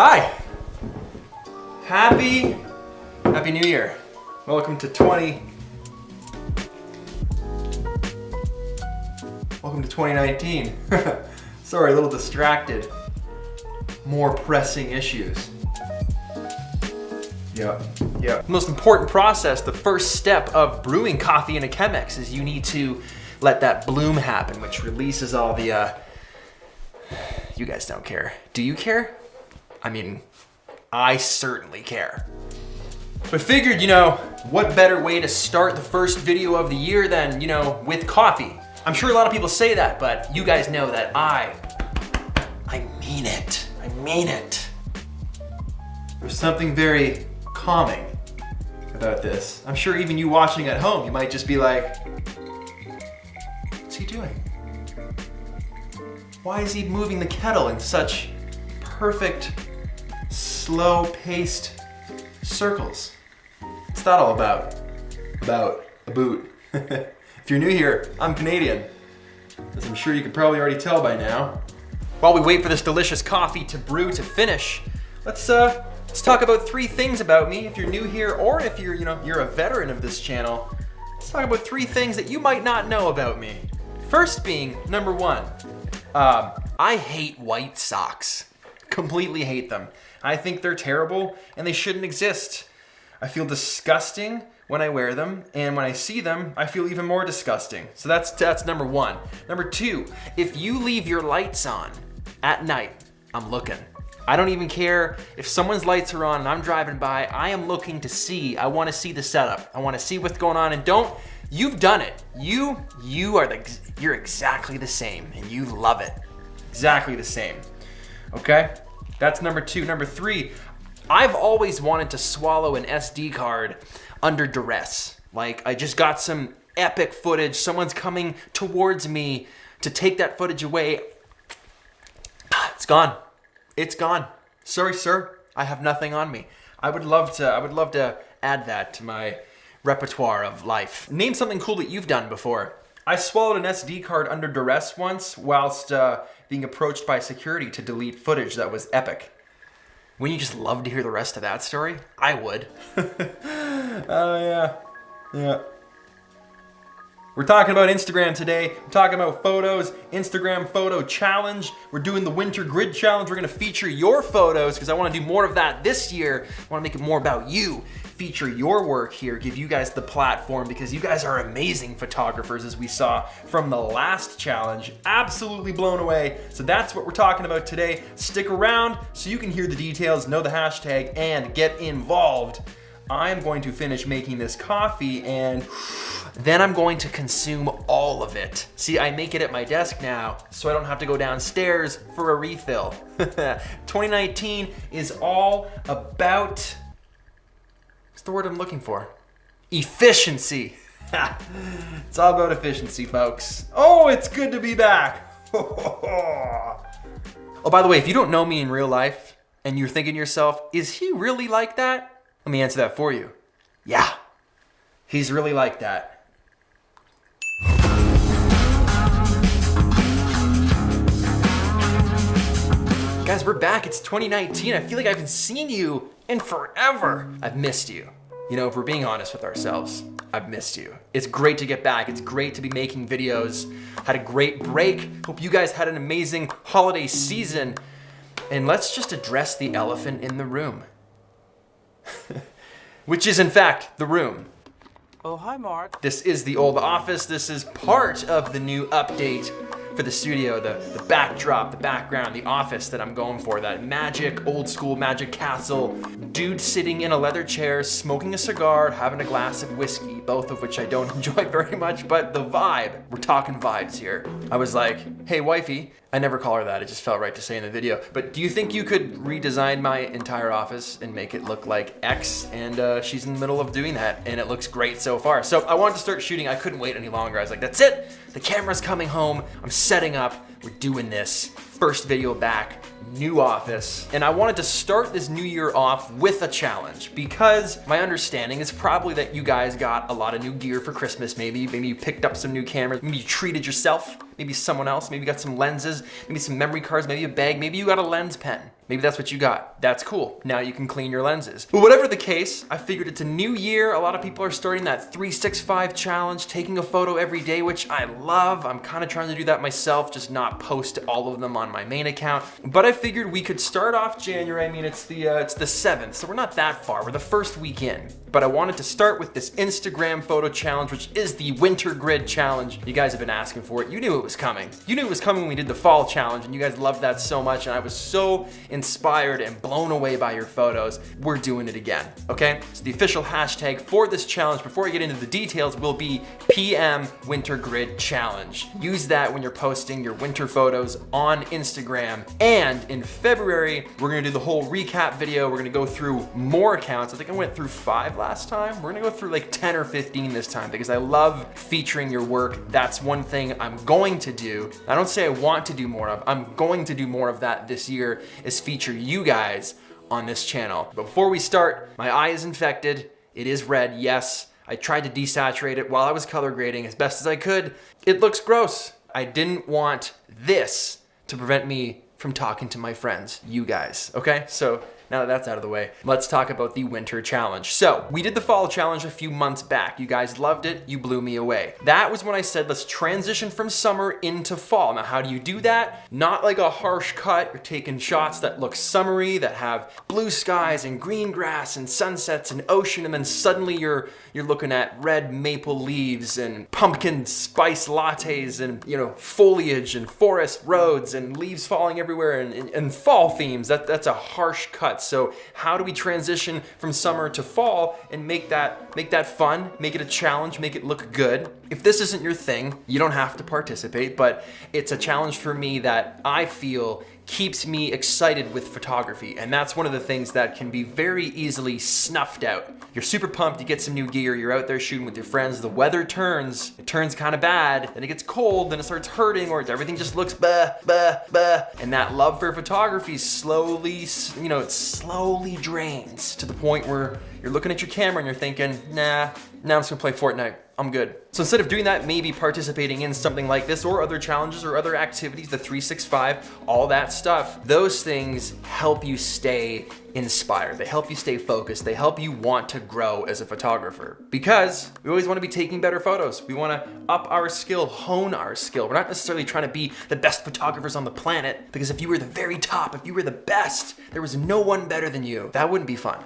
Hi. Happy New Year. Welcome to 2019. Sorry, a little distracted. More pressing issues. Yep. The most important process, the first step of brewing coffee in a Chemex is you need to let that bloom happen, which releases all the, you guys don't care. Do you care? I mean, I certainly care. So I figured, what better way to start the first video of the year than, with coffee. I'm sure a lot of people say that, but you guys know that I mean it. I mean it. There's something very calming about this. I'm sure even you watching at home, you might just be like, what's he doing? Why is he moving the kettle in such perfect, slow-paced circles? What's that all about? About a boot. If you're new here, I'm Canadian, as I'm sure you can probably already tell by now. While we wait for this delicious coffee to brew to finish, let's talk about 3 things about me. If you're new here, or if you're a veteran of this channel, let's talk about 3 things that you might not know about me. First being, number 1, I hate white socks. Completely hate them. I think they're terrible and they shouldn't exist. I feel disgusting when I wear them, and when I see them, I feel even more disgusting. So that's number 1. Number 2, if you leave your lights on at night, I'm looking. I don't even care if someone's lights are on and I'm driving by. I am looking to see. I want to see the setup. I want to see what's going on. And you've done it. You're exactly the same, and you love it. Exactly the same. Okay? That's number 2. Number 3, I've always wanted to swallow an SD card under duress. Like, I just got some epic footage. Someone's coming towards me to take that footage away. It's gone. It's gone. Sorry, sir. I have nothing on me. I would love to add that to my repertoire of life. Name something cool that you've done before. I swallowed an SD card under duress once whilst being approached by security to delete footage that was epic. Wouldn't you just love to hear the rest of that story? I would. Oh, yeah. We're talking about Instagram today. We're talking about photos, Instagram photo challenge. We're doing the winter grid challenge. We're gonna feature your photos because I wanna do more of that this year. I wanna make it more about you. Feature your work here, give you guys the platform because you guys are amazing photographers, as we saw from the last challenge. Absolutely blown away. So that's what we're talking about today. Stick around so you can hear the details, know the hashtag, and get involved. I'm going to finish making this coffee and then I'm going to consume all of it. See, I make it at my desk now so I don't have to go downstairs for a refill. 2019 is all about, what's the word I'm looking for? Efficiency. It's all about efficiency, folks. Oh, it's good to be back. Oh, by the way, if you don't know me in real life and you're thinking to yourself, is he really like that? Let me answer that for you. Yeah, he's really like that. Guys, we're back. It's 2019. I feel like I haven't seen you in forever. I've missed you. If we're being honest with ourselves, I've missed you. It's great to get back. It's great to be making videos. Had a great break. Hope you guys had an amazing holiday season. And let's just address the elephant in the room. Which is in fact the room. Oh, hi, Mark. This is the old office. This is part of the new update for the studio, the backdrop, the background, the office that I'm going for, that magic, old school magic castle, dude sitting in a leather chair, smoking a cigar, having a glass of whiskey, both of which I don't enjoy very much, but the vibe, we're talking vibes here. I was like, hey wifey, I never call her that, it just felt right to say in the video, but do you think you could redesign my entire office and make it look like X? And she's in the middle of doing that, and it looks great so far. So I wanted to start shooting, I couldn't wait any longer. I was like, that's it, the camera's coming home, I'm setting up, we're doing this. First video back, new office. And I wanted to start this new year off with a challenge because my understanding is probably that you guys got a lot of new gear for Christmas maybe. Maybe you picked up some new cameras, maybe you treated yourself. maybe someone else, maybe you got some lenses, maybe some memory cards, maybe a bag, maybe you got a lens pen. Maybe that's what you got. That's cool. Now you can clean your lenses. But whatever the case, I figured it's a new year. A lot of people are starting that 365 challenge, taking a photo every day, which I love. I'm kind of trying to do that myself, just not post all of them on my main account. But I figured we could start off January. I mean, it's the 7th, so we're not that far. We're the first week in. But I wanted to start with this Instagram photo challenge, which is the Winter Grid Challenge. You guys have been asking for it. You knew it was coming. You knew it was coming when we did the Fall Challenge, and you guys loved that so much, and I was so inspired and blown away by your photos. We're doing it again, okay? So the official hashtag for this challenge, before I get into the details, will be PM Winter Grid Challenge. Use that when you're posting your winter photos on Instagram. And in February, we're gonna do the whole recap video. We're gonna go through more accounts. I think I went through 5 last time. We're gonna go through like 10 or 15 this time because I love featuring your work. That's one thing I'm going to do. I don't say I want to do more of, I'm going to do more of that this year, is feature you guys on this channel. Before we start, my eye is infected. It is red, yes. I tried to desaturate it while I was color grading as best as I could. It looks gross. I didn't want this to prevent me from talking to my friends, you guys, okay? So now that that's out of the way, let's talk about the winter challenge. So we did the fall challenge a few months back. You guys loved it. You blew me away. That was when I said, let's transition from summer into fall. Now, how do you do that? Not like a harsh cut. You're taking shots that look summery, that have blue skies and green grass and sunsets and ocean, and then suddenly you're looking at red maple leaves and pumpkin spice lattes and, you know, foliage and forest roads and leaves falling everywhere and fall themes. That's a harsh cut. So how do we transition from summer to fall and make that fun, make it a challenge, make it look good? If this isn't your thing, you don't have to participate, but it's a challenge for me that I feel keeps me excited with photography. And that's one of the things that can be very easily snuffed out. You're super pumped, you get some new gear, you're out there shooting with your friends, the weather turns, it turns kind of bad, then it gets cold, then it starts hurting, or everything just looks bah, bah, bah. And that love for photography slowly, it slowly drains to the point where you're looking at your camera and you're thinking, nah, now I'm just gonna play Fortnite. I'm good. So instead of doing that, maybe participating in something like this or other challenges or other activities, the 365, all that stuff, those things help you stay inspired. They help you stay focused. They help you want to grow as a photographer because we always want to be taking better photos. We want to up our skill, hone our skill. We're not necessarily trying to be the best photographers on the planet because if you were the very top, if you were the best, there was no one better than you. That wouldn't be fun.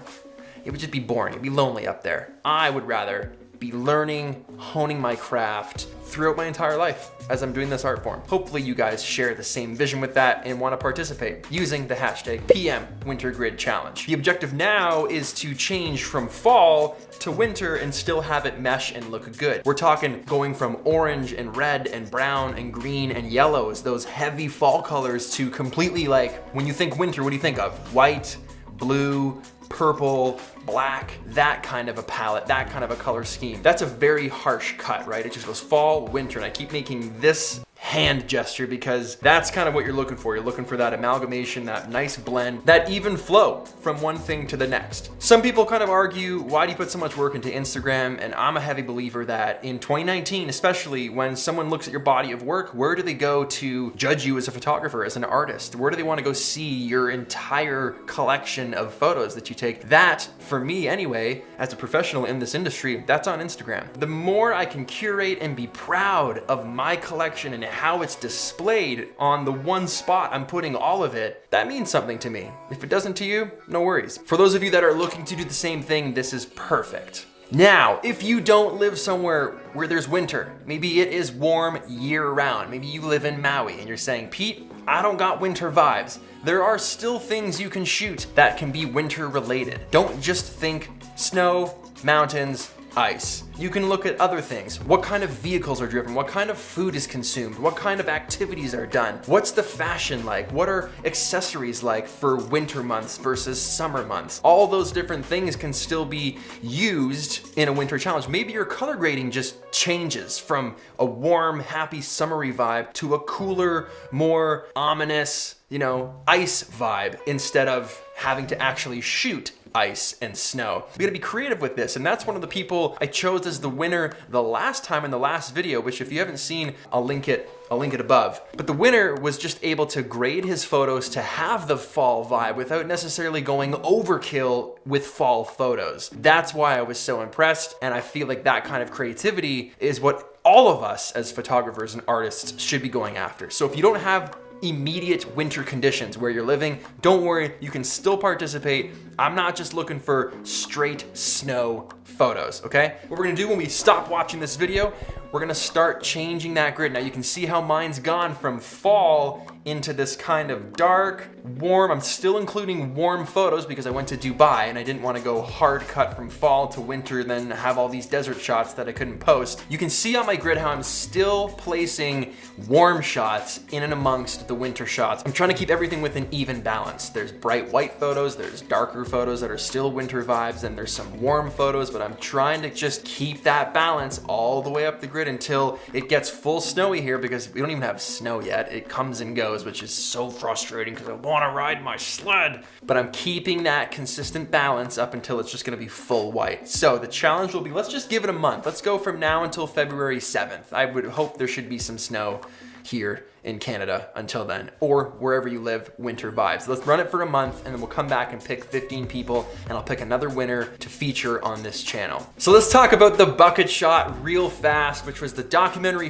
It would just be boring. It'd be lonely up there. I would rather be learning, honing my craft throughout my entire life as I'm doing this art form. Hopefully you guys share the same vision with that and want to participate using the hashtag PM Winter Grid Challenge. The objective now is to change from fall to winter and still have it mesh and look good. We're talking going from orange and red and brown and green and yellows, those heavy fall colors, to completely, like, when you think winter, what do you think of? White, blue, purple, black, that kind of a palette, that kind of a color scheme. That's a very harsh cut, right? It just goes fall, winter, and I keep making this hand gesture because that's kind of what you're looking for. You're looking for that amalgamation, that nice blend, that even flow from one thing to the next. Some people kind of argue, why do you put so much work into Instagram? And I'm a heavy believer that in 2019, especially when someone looks at your body of work, where do they go to judge you as a photographer, as an artist? Where do they want to go see your entire collection of photos that you take? That, for me anyway, as a professional in this industry, that's on Instagram. The more I can curate and be proud of my collection and how it's displayed on the one spot I'm putting all of it, that means something to me. If it doesn't to you, no worries. For those of you that are looking to do the same thing, this is perfect. Now, if you don't live somewhere where there's winter, maybe it is warm year round, maybe you live in Maui and you're saying, Pete, I don't got winter vibes. There are still things you can shoot that can be winter related. Don't just think snow, mountains, ice. You can look at other things. What kind of vehicles are driven? What kind of food is consumed? What kind of activities are done? What's the fashion like? What are accessories like for winter months versus summer months? All those different things can still be used in a winter challenge. Maybe your color grading just changes from a warm, happy, summery vibe to a cooler, more ominous, ice vibe instead of having to actually shoot ice and snow. We gotta be creative with this, and that's one of the people I chose revealed as the winner the last time in the last video, which if you haven't seen, I'll link it above. But the winner was just able to grade his photos to have the fall vibe without necessarily going overkill with fall photos. That's why I was so impressed, and I feel like that kind of creativity is what all of us as photographers and artists should be going after. So if you don't have immediate winter conditions where you're living, don't worry, you can still participate. I'm not just looking for straight snow photos, okay? What we're gonna do when we stop watching this video, we're gonna start changing that grid. Now you can see how mine's gone from fall into this kind of dark, warm. I'm still including warm photos because I went to Dubai and I didn't want to go hard cut from fall to winter, then have all these desert shots that I couldn't post. You can see on my grid how I'm still placing warm shots in and amongst the winter shots. I'm trying to keep everything with an even balance. There's bright white photos, there's darker photos that are still winter vibes, and there's some warm photos, but I'm trying to just keep that balance all the way up the grid until it gets full snowy here, because we don't even have snow yet. It comes and goes, which is so frustrating because I want to ride my sled. But I'm keeping that consistent balance up until it's just going to be full white. So the challenge will be, let's just give it a month. Let's go from now until February 7th. I would hope there should be some snow here in Canada until then, or wherever you live, winter vibes. Let's run it for a month and then we'll come back and pick 15 people, and I'll pick another winner to feature on this channel. So let's talk about the bucket shot real fast, which was the documentary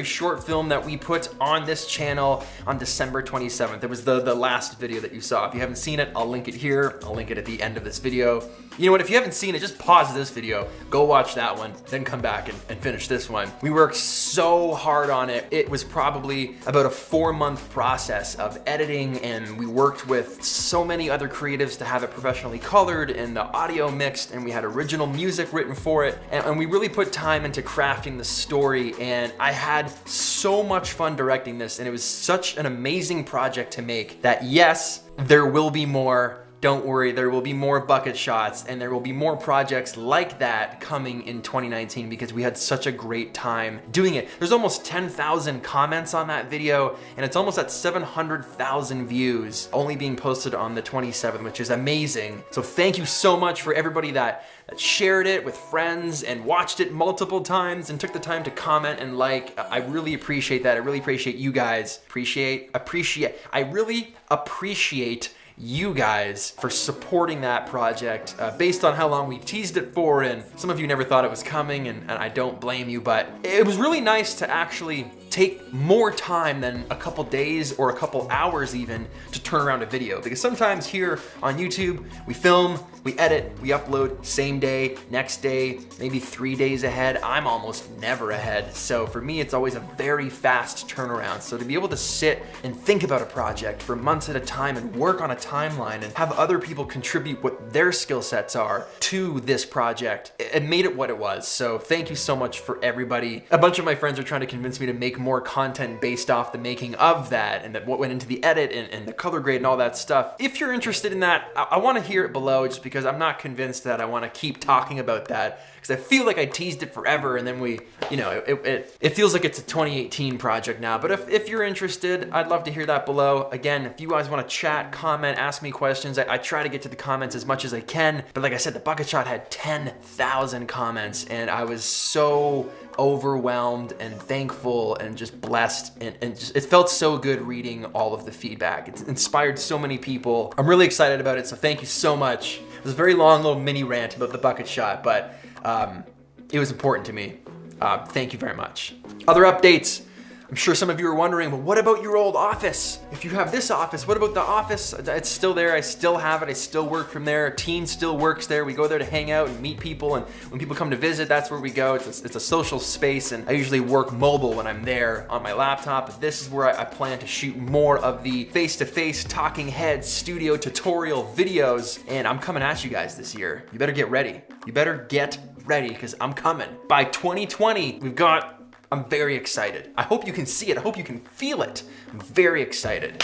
short film that we put on this channel on December 27th. It was the last video that you saw. If you haven't seen it, I'll link it here. I'll link it at the end of this video. You know what, if you haven't seen it, just pause this video, go watch that one, then come back and finish this one. We worked so hard on it. It was probably about a 4-month process of editing, and we worked with so many other creatives to have it professionally colored and the audio mixed, and we had original music written for it, and we really put time into crafting the story, and I had so much fun directing this, and it was such an amazing project to make that yes, there will be more. Don't worry, there will be more bucket shots and there will be more projects like that coming in 2019 because we had such a great time doing it. There's almost 10,000 comments on that video and it's almost at 700,000 views only being posted on the 27th, which is amazing. So thank you so much for everybody that shared it with friends and watched it multiple times and took the time to comment and like. I really appreciate that. I really appreciate you guys. I really appreciate you guys for supporting that project based on how long we teased it for, and some of you never thought it was coming, and I don't blame you, but it was really nice to actually take more time than a couple days or a couple hours even to turn around a video, because sometimes here on YouTube we film, we edit, we upload same day, next day, maybe 3 days ahead. I'm almost never ahead, so for me it's always a very fast turnaround. So to be able to sit and think about a project for months at a time and work on a timeline and have other people contribute what their skill sets are to this project, it made it what it was. So thank you so much for everybody. A bunch of my friends are trying to convince me to make more content based off the making of that and what went into the edit and the color grade and all that stuff. If you're interested in that, I want to hear it below, just because I'm not convinced that I want to keep talking about that, because I feel like I teased it forever and then we, you know, it feels like it's a 2018 project now. But if you're interested, I'd love to hear that below. Again, if you guys want to chat, comment, ask me questions, I try to get to the comments as much as I can. But like I said, the bucket shot had 10,000 comments and I was so overwhelmed and thankful and just blessed, and just, it felt so good reading all of the feedback. It's inspired so many people. I'm really excited about it, so thank you so much. It was a very long little mini rant about the bucket shot, but it was important to me. Thank you very much. Other updates. I'm sure some of you are wondering, well, what about your old office? If you have this office, what about the office? It's still there, I still have it, I still work from there. Our team still works there. We go there to hang out and meet people, and when people come to visit, that's where we go. It's a social space, and I usually work mobile when I'm there on my laptop, but this is where I plan to shoot more of the face-to-face talking head studio tutorial videos, and I'm coming at you guys this year. You better get ready. You better get ready, because I'm coming. By 2020, I'm very excited. I hope you can see it. I hope you can feel it. I'm very excited.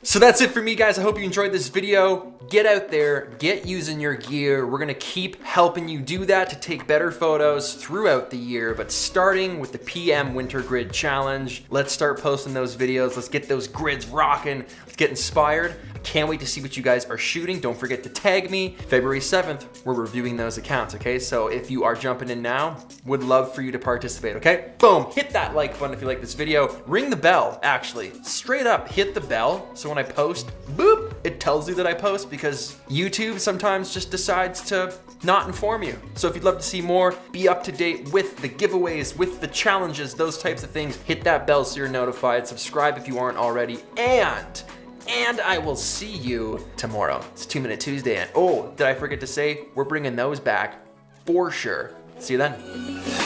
So that's it for me, guys. I hope you enjoyed this video. Get out there, get using your gear. We're gonna keep helping you do that to take better photos throughout the year, but starting with the PM Winter Grid Challenge. Let's start posting those videos. Let's get those grids rocking. Let's get inspired. Can't wait to see what you guys are shooting. Don't forget to tag me. February 7th, we're reviewing those accounts, okay? So if you are jumping in now, would love for you to participate, okay? Boom, hit that like button if you like this video. Ring the bell, actually. Straight up, hit the bell. So when I post, boop, it tells you that I post, because YouTube sometimes just decides to not inform you. So if you'd love to see more, be up to date with the giveaways, with the challenges, those types of things, hit that bell so you're notified. Subscribe if you aren't already, and I will see you tomorrow. It's 2 Minute Tuesday, and oh, did I forget to say, we're bringing those back for sure. See you then.